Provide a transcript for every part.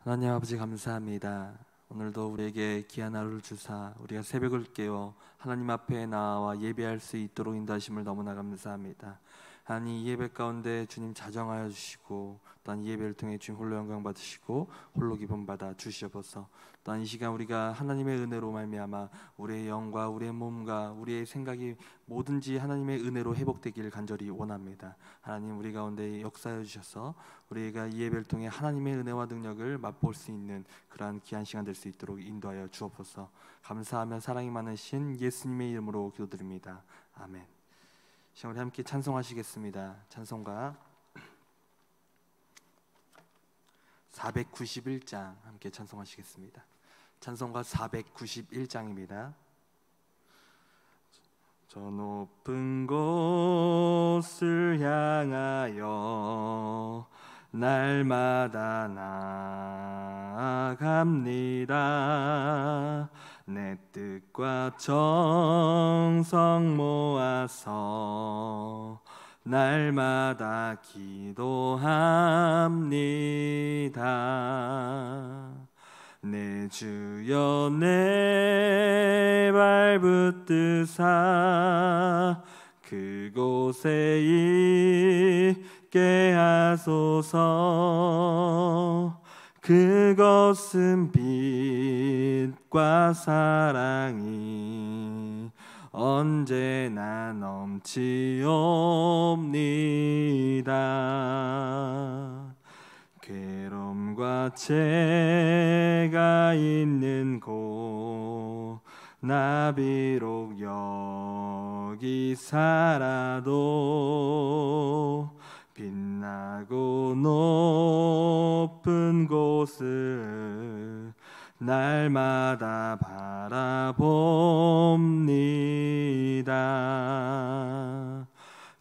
하나님 아버지 감사합니다. 오늘도 우리에게 귀한 하루를 주사 우리가 새벽을 깨워 하나님 앞에 나와 예배할 수 있도록 인도하심을 너무나 감사합니다. 하나님, 이 예배 가운데 주님 자정하여 주시고 또한 이 예배를 통해 주님 홀로 영광 받으시고 홀로 기쁨 받아 주시옵소서. 또한 이 시간 우리가 하나님의 은혜로 말미암아 우리의 영과 우리의 몸과 우리의 생각이 뭐든지 하나님의 은혜로 회복되기를 간절히 원합니다. 하나님, 우리 가운데 역사해 주셔서 우리가 이 예배를 통해 하나님의 은혜와 능력을 맛볼 수 있는 그러한 귀한 시간 될 수 있도록 인도하여 주옵소서. 감사하며 사랑이 많으신 예수님의 이름으로 기도드립니다. 아멘. 시간 우리 함께 찬송하시겠습니다. 찬송가 491장 함께 찬송하시겠습니다. 찬송가 491장입니다. 저 높은 곳을 향하여 날마다 나아갑니다. 내 뜻과 정성 모아서 날마다 기도합니다. 내 주여 내 발 붙드사 그곳에 있게 하소서. 그것은 빛과 사랑이 언제나 넘치옵니다. 괴로움과 죄가 있는 곳 나 비록 여기 살아도 빛나고 높은 곳을 날마다 바라봅니다.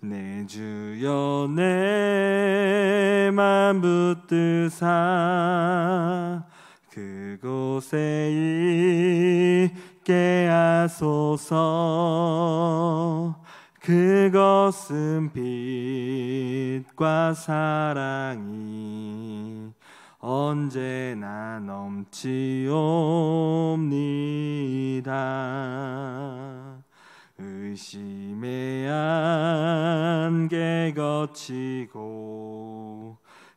내 주여 내 맘 붙드사 그곳에 있게 하소서. 그것은 빛과 사랑이 언제나 넘치옵니다. 의심의 안개 거치고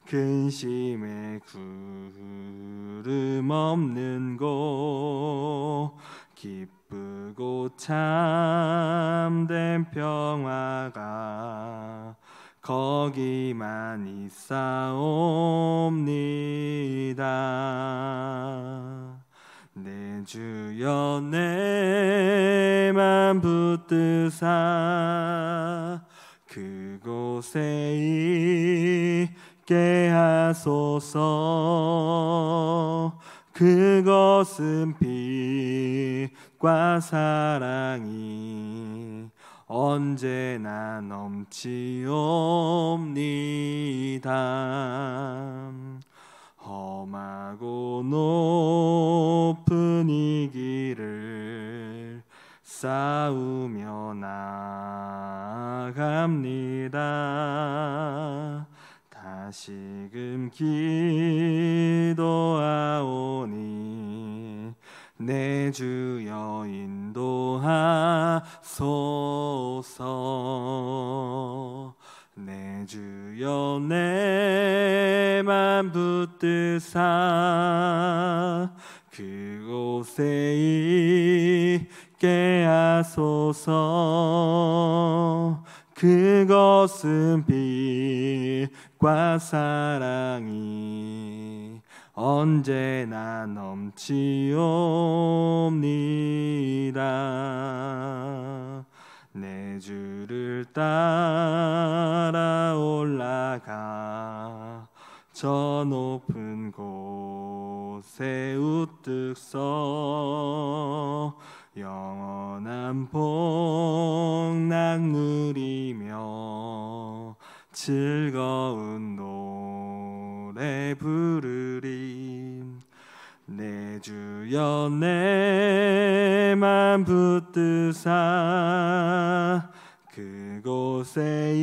근심의 구름 없는 곳 기쁘고 참된 평화가 거기만 있사옵니다. 내 주여 내 맘 붙드사 그곳에 있게 하소서. 그것은 빛과 사랑이 언제나 넘치옵니다. 험하고 높은 이 길을 싸우며 나아갑니다. 다시금 기도하오니 내 주여 인도하소서. 내 주여 내 맘 붙드사 그곳에 있게 하소서. 그것은 빛과 사랑이 언제나 넘치옵니다. 내 주를 따라 올라가 저 높은 곳에 우뚝 서 영원한 복락 누리며 즐거운 노래 부르리. 내 주여 내 맘 붙드사 그곳에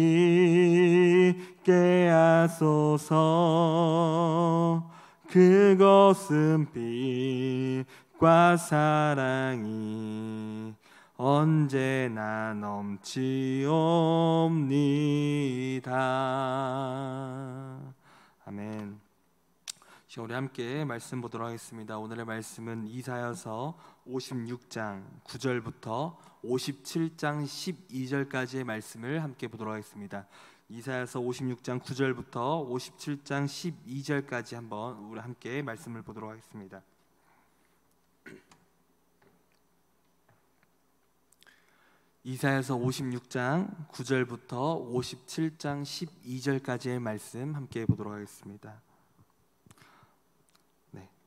있게 하소서. 그것은 빛과 사랑이 언제나 넘치옵니다. 아멘. 우리 함께 말씀 보도록 하겠습니다. 오늘의 말씀은 이사야서 56장 9절부터 57장 12절까지의 말씀을 함께 보도록 하겠습니다. 이사야서 56장 9절부터 57장 12절까지 한번 우리 함께 말씀을 보도록 하겠습니다. 이사야서 56장 9절부터 57장 12절까지의 말씀 함께 보도록 하겠습니다.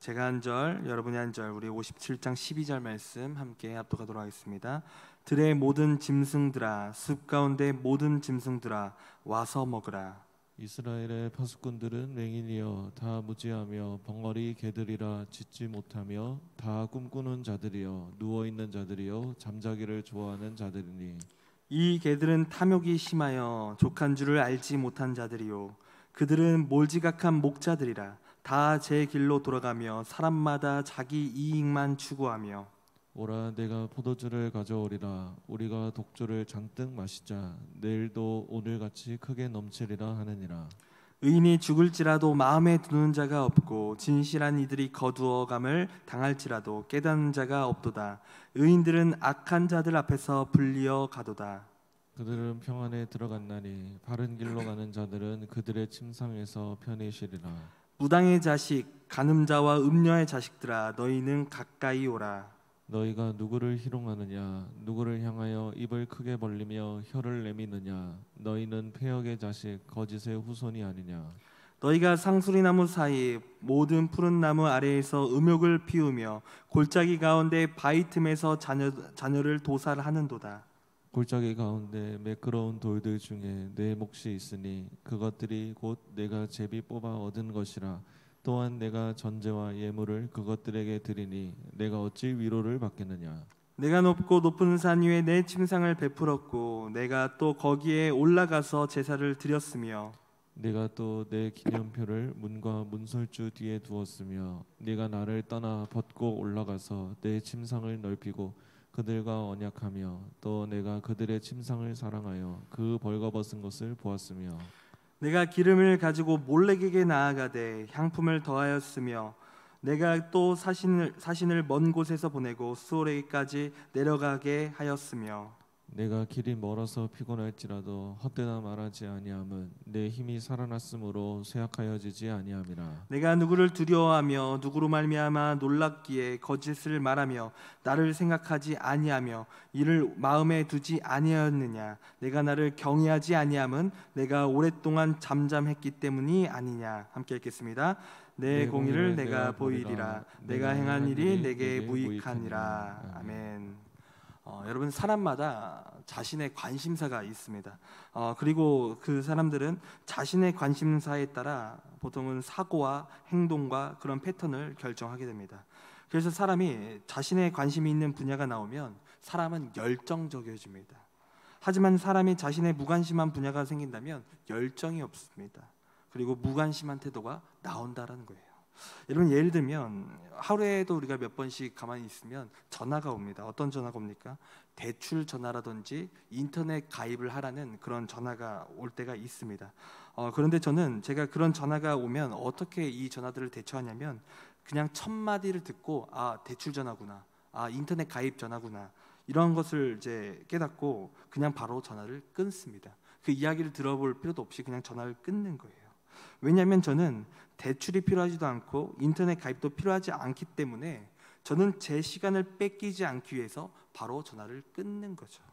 제가 한 절, 여러분이 한 절, 우리 57장 12절 말씀 함께 합독하도록 하겠습니다. 들의 모든 짐승들아, 숲 가운데 모든 짐승들아, 와서 먹으라. 이스라엘의 파수꾼들은 맹인이여 다 무지하며 벙어리 개들이라 짖지 못하며 다 꿈꾸는 자들이여 누워있는 자들이여 잠자기를 좋아하는 자들이니 이 개들은 탐욕이 심하여 족한 줄을 알지 못한 자들이요 그들은 몰지각한 목자들이라 다 제 길로 돌아가며 사람마다 자기 이익만 추구하며 오라 내가 포도주를 가져오리라 우리가 독주를 잔뜩 마시자 내일도 오늘같이 크게 넘치리라 하느니라. 의인이 죽을지라도 마음에 두는 자가 없고 진실한 이들이 거두어감을 당할지라도 깨닫는 자가 없도다. 의인들은 악한 자들 앞에서 불리어 가도다. 그들은 평안에 들어갔나니 바른 길로 가는 자들은 그들의 침상에서 편히 쉬리라. 무당의 자식, 간음자와 음녀의 자식들아, 너희는 가까이 오라. 너희가 누구를 희롱하느냐 누구를 향하여 입을 크게 벌리며 혀를 내미느냐 너희는 패역의 자식 거짓의 후손이 아니냐. 너희가 상수리나무 사이 모든 푸른 나무 아래에서 음욕을 피우며 골짜기 가운데 바위 틈에서 자녀를 도살하는도다. 골짜기 가운데 매끄러운 돌들 중에 내 몫이 있으니 그것들이 곧 내가 제비 뽑아 얻은 것이라. 또한 내가 전제와 예물을 그것들에게 드리니 내가 어찌 위로를 받겠느냐. 내가 높고 높은 산 위에 내 침상을 베풀었고 내가 또 거기에 올라가서 제사를 드렸으며 내가 또 내 기념표를 문과 문설주 뒤에 두었으며 네가 나를 떠나 벗고 올라가서 내 침상을 넓히고 그들과 언약하며 또 내가 그들의 침상을 사랑하여 그 벌거벗은 것을 보았으며 내가 기름을 가지고 몰렉에게 나아가되 향품을 더하였으며 내가 또 사신을 먼 곳에서 보내고 수월에게까지 내려가게 하였으며 내가 길이 멀어서 피곤할지라도 헛되다 말하지 아니함은 내 힘이 살아났으므로 쇠약하여지지 아니함이라. 내가 누구를 두려워하며 누구로 말미암아 놀랍기에 거짓을 말하며 나를 생각하지 아니하며 이를 마음에 두지 아니하였느냐. 내가 나를 경외하지 아니함은 내가 오랫동안 잠잠했기 때문이 아니냐. 함께 읽겠습니다. 내 공의를 내가 보이리라. 내가 행한 일이 내게 무익하니라. 아멘. 여러분 사람마다 자신의 관심사가 있습니다. 그리고 그 사람들은 자신의 관심사에 따라 보통은 사고와 행동과 그런 패턴을 결정하게 됩니다. 그래서 사람이 자신의 관심이 있는 분야가 나오면 사람은 열정적이어집니다. 하지만 사람이 자신의 무관심한 분야가 생긴다면 열정이 없습니다. 그리고 무관심한 태도가 나온다라는 거예요. 여러분 예를 들면 하루에도 우리가 몇 번씩 가만히 있으면 전화가 옵니다. 어떤 전화가 옵니까? 대출 전화라든지 인터넷 가입을 하라는 그런 전화가 올 때가 있습니다. 그런데 저는 제가 그런 전화가 오면 어떻게 이 전화들을 대처하냐면 그냥 첫 마디를 듣고 대출 전화구나, 인터넷 가입 전화구나 이런 것을 이제 깨닫고 그냥 바로 전화를 끊습니다. 그 이야기를 들어볼 필요도 없이 그냥 전화를 끊는 거예요. 왜냐하면 저는 대출이 필요하지도 않고 인터넷 가입도 필요하지 않기 때문에 저는 제 시간을 뺏기지 않기 위해서 바로 전화를 끊는 거죠.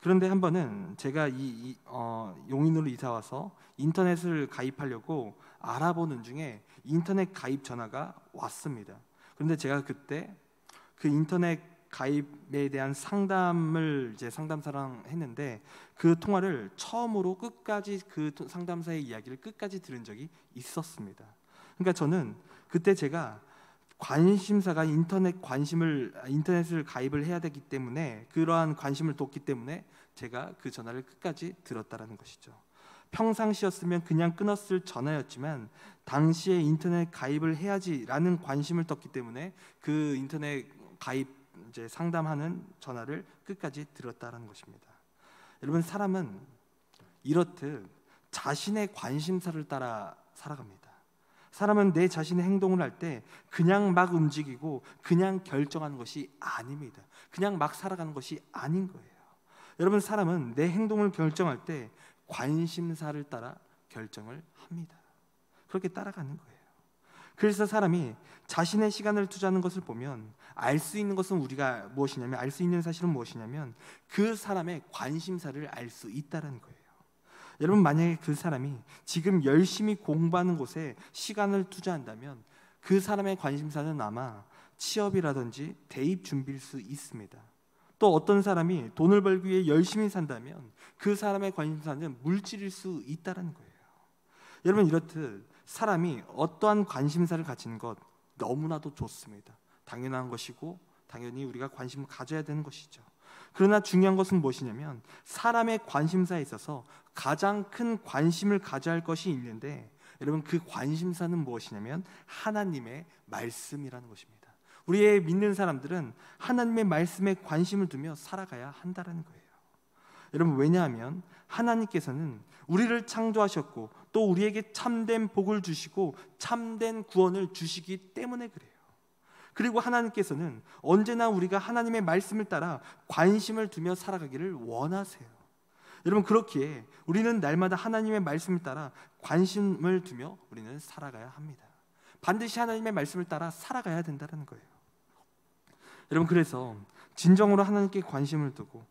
그런데 한 번은 제가 용인으로 이사 와서 인터넷을 가입하려고 알아보는 중에 인터넷 가입 전화가 왔습니다. 그런데 제가 그때 그 인터넷 가입에 대한 상담을 이제 상담사랑 했는데 그 통화를 처음으로 끝까지 그 상담사의 이야기를 끝까지 들은 적이 있었습니다. 그러니까 저는 그때 제가 관심사가 인터넷을 가입을 해야 되기 때문에 그러한 관심을 뒀기 때문에 제가 그 전화를 끝까지 들었다라는 것이죠. 평상시였으면 그냥 끊었을 전화였지만 당시에 인터넷 가입을 해야지라는 관심을 떴기 때문에 그 인터넷 가입 이제 상담하는 전화를 끝까지 들었다라는 것입니다. 여러분, 사람은 이렇듯 자신의 관심사를 따라 살아갑니다. 사람은 내 자신의 행동을 할 때 그냥 막 움직이고 그냥 결정하는 것이 아닙니다. 그냥 막 살아가는 것이 아닌 거예요. 여러분, 사람은 내 행동을 결정할 때 관심사를 따라 결정을 합니다. 그렇게 따라가는 거예요. 그래서 사람이 자신의 시간을 투자하는 것을 보면 알 수 있는 것은 우리가 무엇이냐면, 알 수 있는 사실은 무엇이냐면 그 사람의 관심사를 알 수 있다는 거예요. 여러분, 만약에 그 사람이 지금 열심히 공부하는 곳에 시간을 투자한다면 그 사람의 관심사는 아마 취업이라든지 대입 준비일 수 있습니다. 또 어떤 사람이 돈을 벌기 위해 열심히 산다면 그 사람의 관심사는 물질일 수 있다는 거예요. 여러분, 이렇듯 사람이 어떠한 관심사를 가지는 것 너무나도 좋습니다. 당연한 것이고 당연히 우리가 관심을 가져야 되는 것이죠. 그러나 중요한 것은 무엇이냐면 사람의 관심사에 있어서 가장 큰 관심을 가져야 할 것이 있는데, 여러분, 그 관심사는 무엇이냐면 하나님의 말씀이라는 것입니다. 우리의 믿는 사람들은 하나님의 말씀에 관심을 두며 살아가야 한다는 거예요. 여러분, 왜냐하면 하나님께서는 우리를 창조하셨고 또 우리에게 참된 복을 주시고 참된 구원을 주시기 때문에 그래요. 그리고 하나님께서는 언제나 우리가 하나님의 말씀을 따라 관심을 두며 살아가기를 원하세요. 여러분, 그렇기에 우리는 날마다 하나님의 말씀을 따라 관심을 두며 우리는 살아가야 합니다. 반드시 하나님의 말씀을 따라 살아가야 된다는 거예요. 여러분, 그래서 진정으로 하나님께 관심을 두고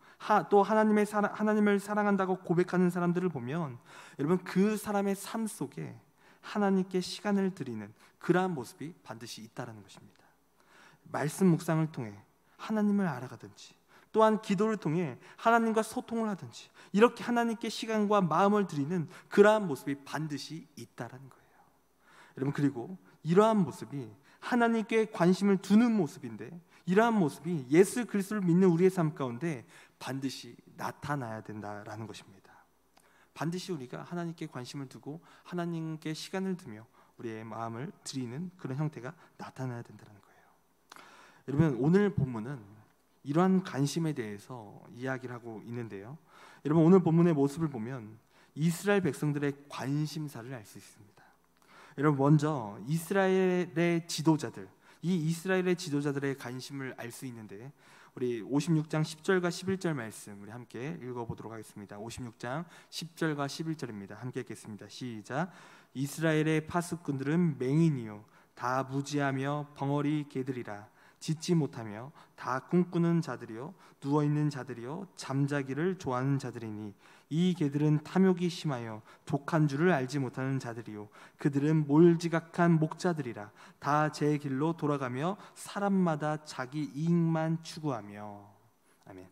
또 하나님을 사랑한다고 고백하는 사람들을 보면 여러분, 그 사람의 삶 속에 하나님께 시간을 드리는 그러한 모습이 반드시 있다는 것입니다. 말씀 묵상을 통해 하나님을 알아가든지 또한 기도를 통해 하나님과 소통을 하든지 이렇게 하나님께 시간과 마음을 드리는 그러한 모습이 반드시 있다는 거예요. 여러분, 그리고 이러한 모습이 하나님께 관심을 두는 모습인데, 이러한 모습이 예수 그리스도를 믿는 우리의 삶 가운데 반드시 나타나야 된다라는 것입니다. 반드시 우리가 하나님께 관심을 두고 하나님께 시간을 두며 우리의 마음을 드리는 그런 형태가 나타나야 된다는 거예요. 여러분, 오늘 본문은 이러한 관심에 대해서 이야기를 하고 있는데요. 여러분, 오늘 본문의 모습을 보면 이스라엘 백성들의 관심사를 알 수 있습니다. 여러분, 먼저 이스라엘의 지도자들, 이 이스라엘의 지도자들의 관심을 알 수 있는데, 우리 56장 10절과 11절 말씀 우리 함께 읽어보도록 하겠습니다. 56장 10절과 11절입니다. 함께 읽겠습니다. 시작. 이스라엘의 파수꾼들은 맹인이요 다 무지하며 벙어리 개들이라. 짖지 못하며 다 꿈꾸는 자들이요 누워있는 자들이요 잠자기를 좋아하는 자들이니 이 개들은 탐욕이 심하여 독한 줄을 알지 못하는 자들이요 그들은 몰지각한 목자들이라. 다 제 길로 돌아가며 사람마다 자기 이익만 추구하며. 아멘.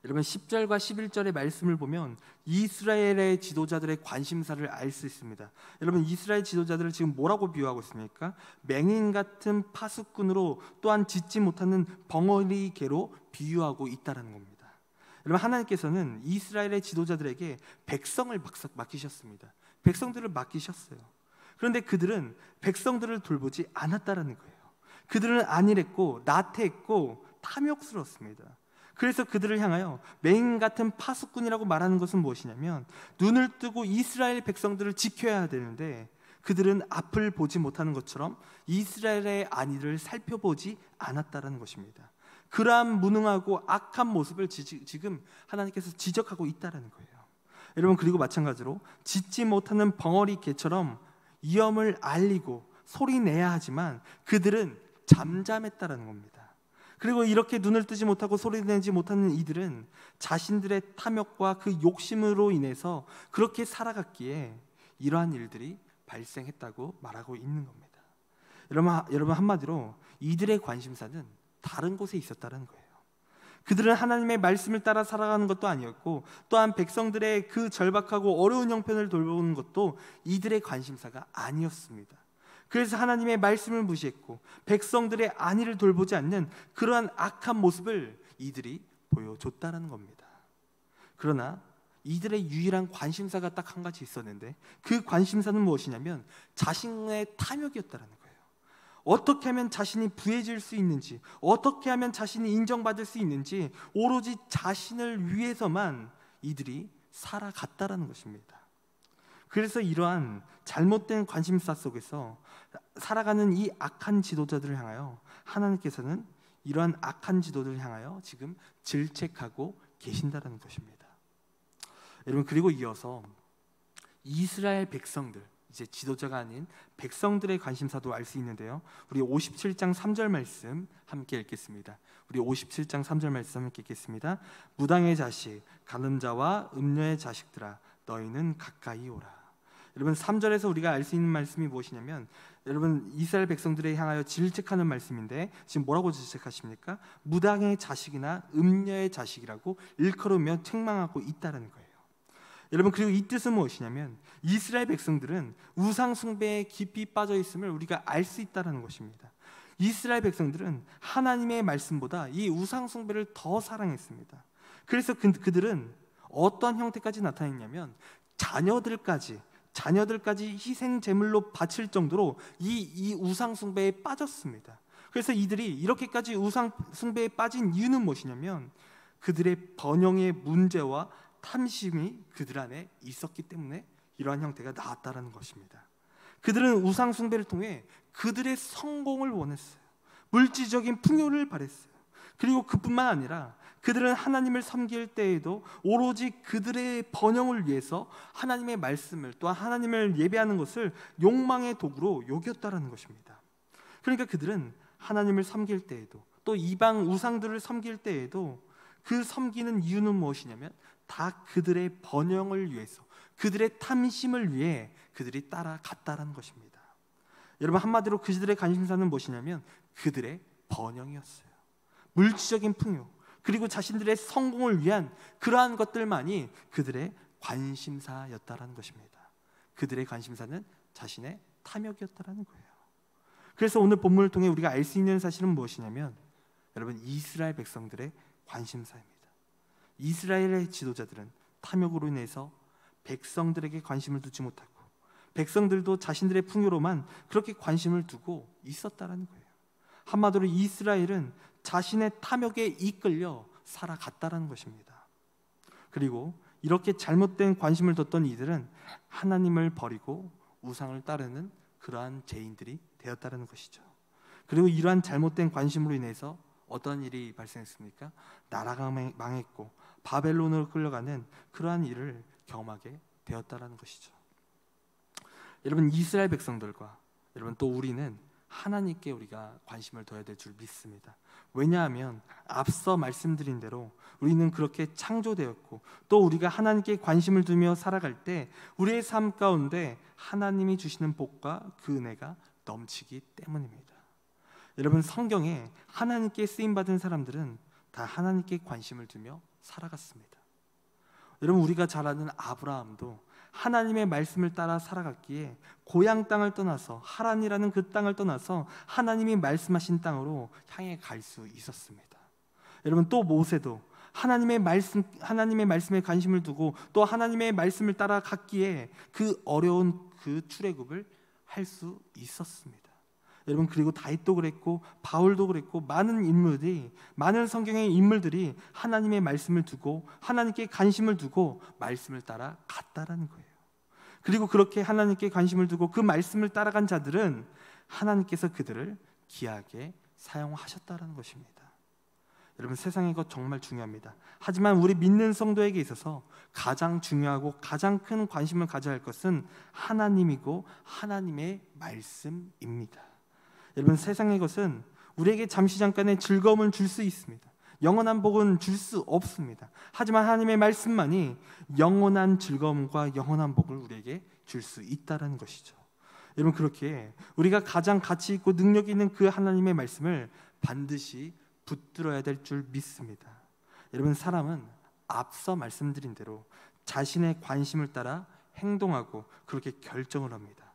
여러분, 10절과 11절의 말씀을 보면 이스라엘의 지도자들의 관심사를 알 수 있습니다. 여러분, 이스라엘 지도자들을 지금 뭐라고 비유하고 있습니까? 맹인 같은 파수꾼으로 또한 짖지 못하는 벙어리 개로 비유하고 있다는 겁니다. 여러분, 하나님께서는 이스라엘의 지도자들에게 백성을 맡기셨습니다. 백성들을 맡기셨어요. 그런데 그들은 백성들을 돌보지 않았다는 거예요. 그들은 안일했고 나태했고 탐욕스러웠습니다. 그래서 그들을 향하여 맹인 같은 파수꾼이라고 말하는 것은 무엇이냐면 눈을 뜨고 이스라엘 백성들을 지켜야 되는데 그들은 앞을 보지 못하는 것처럼 이스라엘의 안위를 살펴보지 않았다는 것입니다. 그러한 무능하고 악한 모습을 지금 하나님께서 지적하고 있다는 거예요. 여러분, 그리고 마찬가지로 짖지 못하는 벙어리 개처럼 위험을 알리고 소리내야 하지만 그들은 잠잠했다는 겁니다. 그리고 이렇게 눈을 뜨지 못하고 소리내지 못하는 이들은 자신들의 탐욕과 그 욕심으로 인해서 그렇게 살아갔기에 이러한 일들이 발생했다고 말하고 있는 겁니다. 여러분, 한마디로 이들의 관심사는 다른 곳에 있었다는 거예요. 그들은 하나님의 말씀을 따라 살아가는 것도 아니었고 또한 백성들의 그 절박하고 어려운 형편을 돌보는 것도 이들의 관심사가 아니었습니다. 그래서 하나님의 말씀을 무시했고 백성들의 안위를 돌보지 않는 그러한 악한 모습을 이들이 보여줬다는 겁니다. 그러나 이들의 유일한 관심사가 딱 한 가지 있었는데, 그 관심사는 무엇이냐면 자신의 탐욕이었다라는 거예요. 어떻게 하면 자신이 부해질 수 있는지, 어떻게 하면 자신이 인정받을 수 있는지, 오로지 자신을 위해서만 이들이 살아갔다라는 것입니다. 그래서 이러한 잘못된 관심사 속에서 살아가는 이 악한 지도자들을 향하여 하나님께서는 이러한 악한 지도들을 향하여 지금 질책하고 계신다라는 것입니다. 여러분, 그리고 이어서 이스라엘 백성들, 이제 지도자가 아닌 백성들의 관심사도 알 수 있는데요. 우리 57장 3절 말씀 함께 읽겠습니다. 우리 57장 3절 말씀 함께 읽겠습니다. 무당의 자식, 간음자와 음녀의 자식들아, 너희는 가까이 오라. 여러분, 3절에서 우리가 알 수 있는 말씀이 무엇이냐면, 여러분, 이스라엘 백성들에 향하여 질책하는 말씀인데, 지금 뭐라고 질책하십니까? 무당의 자식이나 음녀의 자식이라고 일컬으며 책망하고 있다는 거예요. 여러분, 그리고 이 뜻은 무엇이냐면 이스라엘 백성들은 우상 숭배에 깊이 빠져 있음을 우리가 알 수 있다는 것입니다. 이스라엘 백성들은 하나님의 말씀보다 이 우상 숭배를 더 사랑했습니다. 그래서 그들은 어떤 형태까지 나타냈냐면 자녀들까지 희생 제물로 바칠 정도로 이 우상 숭배에 빠졌습니다. 그래서 이들이 이렇게까지 우상 숭배에 빠진 이유는 무엇이냐면 그들의 번영의 문제와 탐심이 그들 안에 있었기 때문에 이러한 형태가 나왔다는 것입니다. 그들은 우상 숭배를 통해 그들의 성공을 원했어요. 물질적인 풍요를 바랬어요. 그리고 그뿐만 아니라 그들은 하나님을 섬길 때에도 오로지 그들의 번영을 위해서 하나님의 말씀을, 또한 하나님을 예배하는 것을 욕망의 도구로 여겼다는 것입니다. 그러니까 그들은 하나님을 섬길 때에도, 또 이방 우상들을 섬길 때에도 그 섬기는 이유는 무엇이냐면 다 그들의 번영을 위해서, 그들의 탐심을 위해 그들이 따라갔다는 것입니다. 여러분, 한마디로 그들의 관심사는 무엇이냐면 그들의 번영이었어요. 물질적인 풍요, 그리고 자신들의 성공을 위한 그러한 것들만이 그들의 관심사였다라는 것입니다. 그들의 관심사는 자신의 탐욕이었다라는 거예요. 그래서 오늘 본문을 통해 우리가 알 수 있는 사실은 무엇이냐면, 여러분, 이스라엘 백성들의 관심사입니다. 이스라엘의 지도자들은 탐욕으로 인해서 백성들에게 관심을 두지 못하고, 백성들도 자신들의 풍요로만 그렇게 관심을 두고 있었다라는 거예요. 한마디로 이스라엘은 자신의 탐욕에 이끌려 살아갔다라는 것입니다. 그리고 이렇게 잘못된 관심을 뒀던 이들은 하나님을 버리고 우상을 따르는 그러한 죄인들이 되었다는 것이죠. 그리고 이러한 잘못된 관심으로 인해서 어떤 일이 발생했습니까? 나라가 망했고 바벨론으로 끌려가는 그러한 일을 경험하게 되었다는 것이죠. 여러분, 이스라엘 백성들과 여러분 또 우리는 하나님께 우리가 관심을 둬야 될 줄 믿습니다. 왜냐하면 앞서 말씀드린 대로 우리는 그렇게 창조되었고, 또 우리가 하나님께 관심을 두며 살아갈 때 우리의 삶 가운데 하나님이 주시는 복과 그 은혜가 넘치기 때문입니다. 여러분, 성경에 하나님께 쓰임받은 사람들은 다 하나님께 관심을 두며 살아갔습니다. 여러분, 우리가 잘 아는 아브라함도 하나님의 말씀을 따라 살아갔기에 고향 땅을 떠나서, 하란이라는 그 땅을 떠나서 하나님이 말씀하신 땅으로 향해 갈 수 있었습니다. 여러분, 또 모세도 하나님의 말씀에 관심을 두고 또 하나님의 말씀을 따라갔기에 그 어려운 그 출애굽을 할 수 있었습니다. 여러분, 그리고 다윗도 그랬고 바울도 그랬고 많은 성경의 인물들이 하나님의 말씀을 두고 하나님께 관심을 두고 말씀을 따라 갔다라는 거예요. 그리고 그렇게 하나님께 관심을 두고 그 말씀을 따라간 자들은 하나님께서 그들을 귀하게 사용하셨다라는 것입니다. 여러분, 세상의 것 정말 중요합니다. 하지만 우리 믿는 성도에게 있어서 가장 중요하고 가장 큰 관심을 가져야 할 것은 하나님이고 하나님의 말씀입니다. 여러분, 세상의 것은 우리에게 잠시 잠깐의 즐거움을 줄 수 있습니다. 영원한 복은 줄 수 없습니다. 하지만 하나님의 말씀만이 영원한 즐거움과 영원한 복을 우리에게 줄 수 있다는 것이죠. 여러분, 그렇게 우리가 가장 가치 있고 능력 있는 그 하나님의 말씀을 반드시 붙들어야 될 줄 믿습니다. 여러분, 사람은 앞서 말씀드린 대로 자신의 관심을 따라 행동하고 그렇게 결정을 합니다.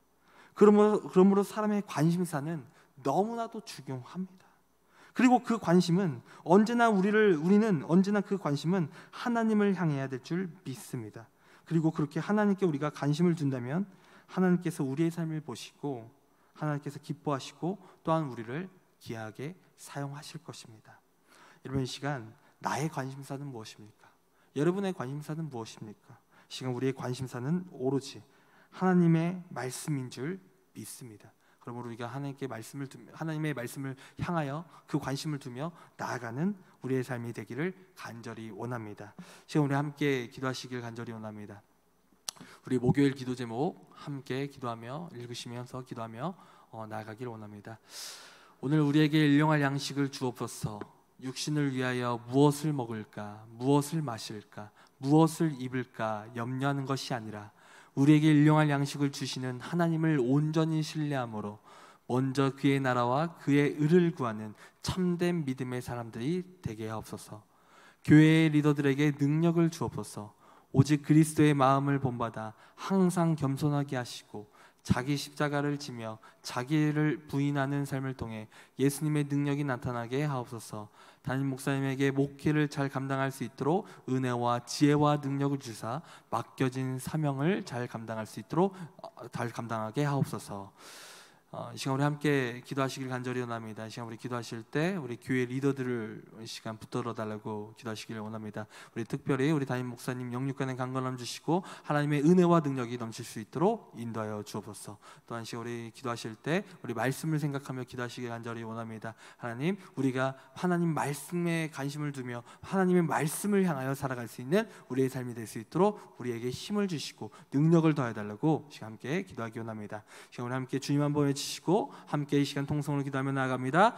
그러므로 사람의 관심사는 너무나도 중요합니다. 그리고 그 관심은 우리는 언제나 그 관심은 하나님을 향해야 될 줄 믿습니다. 그리고 그렇게 하나님께 우리가 관심을 둔다면 하나님께서 우리의 삶을 보시고 하나님께서 기뻐하시고 또한 우리를 귀하게 사용하실 것입니다. 여러분, 이 시간 나의 관심사는 무엇입니까? 여러분의 관심사는 무엇입니까? 이 시간 우리의 관심사는 오로지 하나님의 말씀인 줄 믿습니다. 그러므로 우리가 하나님의 말씀을 향하여 그 관심을 두며 나아가는 우리의 삶이 되기를 간절히 원합니다. 지금 우리 함께 기도하시길 간절히 원합니다. 우리 목요일 기도 제목 함께 기도하며 읽으시면서 기도하며 나아가길 원합니다. 오늘 우리에게 일용할 양식을 주옵소서. 육신을 위하여 무엇을 먹을까, 무엇을 마실까, 무엇을 입을까 염려하는 것이 아니라 우리에게 일용할 양식을 주시는 하나님을 온전히 신뢰함으로 먼저 그의 나라와 그의 의를 구하는 참된 믿음의 사람들이 되게 하옵소서. 교회의 리더들에게 능력을 주옵소서. 오직 그리스도의 마음을 본받아 항상 겸손하게 하시고 자기 십자가를 지며 자기를 부인하는 삶을 통해 예수님의 능력이 나타나게 하옵소서. 담임 목사님에게 목회를 잘 감당할 수 있도록 은혜와 지혜와 능력을 주사 맡겨진 사명을 잘 감당할 수 있도록 잘 감당하게 하옵소서. 이 시간 우리 함께 기도하시길 간절히 원합니다. 이 시간 우리 기도하실 때 우리 교회 리더들을 이 시간 붙들어 달라고 기도하시길 원합니다. 우리 특별히 우리 담임 목사님 영육간의 강건함 주시고 하나님의 은혜와 능력이 넘칠 수 있도록 인도하여 주옵소서. 또한 시간 우리 기도하실 때 우리 말씀을 생각하며 기도하시길 간절히 원합니다. 하나님, 우리가 하나님 말씀에 관심을 두며 하나님의 말씀을 향하여 살아갈 수 있는 우리의 삶이 될 수 있도록 우리에게 힘을 주시고 능력을 더해 달라고 시간 함께 기도하기 원합니다. 시간 우리 함께 주님 한 번 외치시고 함께 이 시간 통성으로 기도하며 나아갑니다.